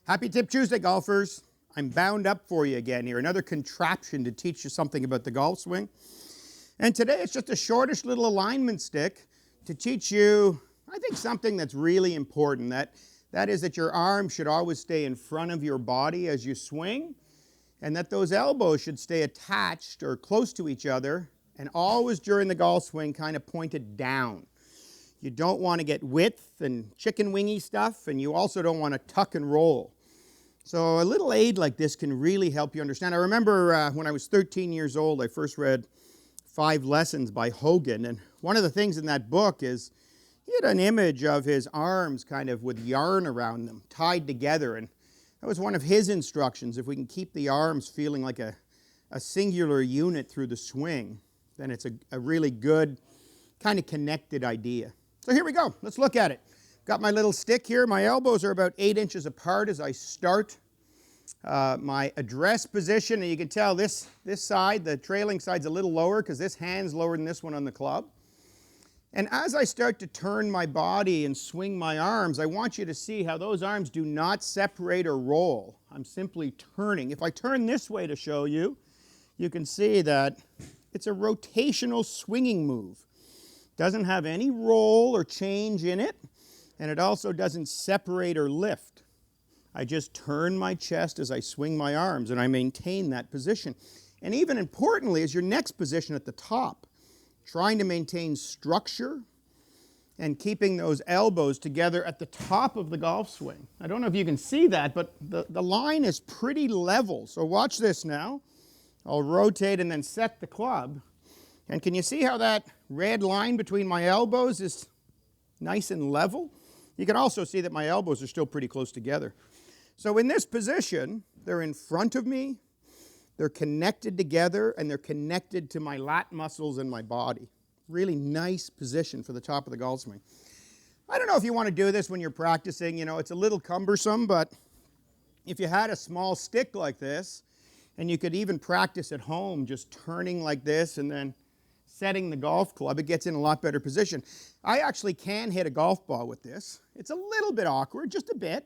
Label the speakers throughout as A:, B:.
A: Happy Tip Tuesday, golfers. I'm bound up for you again here. Another contraption to teach you something about the golf swing. And today it's just a shortish little alignment stick to teach you, I think, something that's really important. That is that your arms should always stay in front of your body as you swing, and that those elbows should stay attached or close to each other, and always during the golf swing kind of pointed down. You don't want to get width and chicken wingy stuff, and you also don't want to tuck and roll. So a little aid like this can really help you understand. I remember when I was 13 years old, I first read 5 Lessons by Hogan, and one of the things in that book is he had an image of his arms kind of with yarn around them, tied together, and that was one of his instructions. If we can keep the arms feeling like a singular unit through the swing, then it's a really good kind of connected idea. So here we go. Let's look at it. Got my little stick here. My elbows are about 8 inches apart as I start my address position. And you can tell this side, the trailing side's a little lower because this hand's lower than this one on the club. And as I start to turn my body and swing my arms, I want you to see how those arms do not separate or roll. I'm simply turning. If I turn this way to show you, you can see that it's a rotational swinging move. Doesn't have any roll or change in it. And it also doesn't separate or lift. I just turn my chest as I swing my arms, and I maintain that position. And even importantly is your next position at the top, trying to maintain structure and keeping those elbows together at the top of the golf swing. I don't know if you can see that, but the line is pretty level. So watch this now. I'll rotate and then set the club. And can you see how that red line between my elbows is nice and level? You can also see that my elbows are still pretty close together. So in this position, they're in front of me, they're connected together, and they're connected to my lat muscles and my body. Really nice position for the top of the golf swing. I don't know if you want to do this when you're practicing. You know, it's a little cumbersome, but if you had a small stick like this, and you could even practice at home just turning like this and then setting the golf club, it gets in a lot better position. I actually can hit a golf ball with this. It's a little bit awkward, just a bit,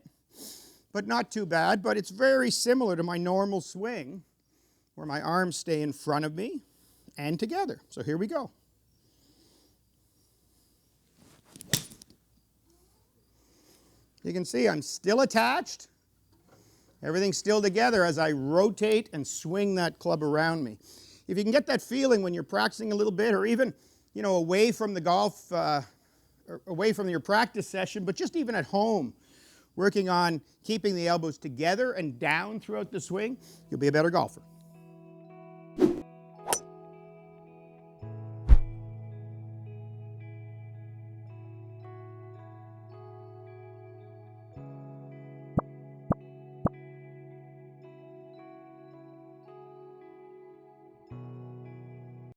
A: but not too bad. But it's very similar to my normal swing, where my arms stay in front of me and together. So here we go. You can see I'm still attached. Everything's still together as I rotate and swing that club around me. If you can get that feeling when you're practicing a little bit, or even, you know, away from the golf, or away from your practice session, but just even at home, working on keeping the elbows together and down throughout the swing, you'll be a better golfer.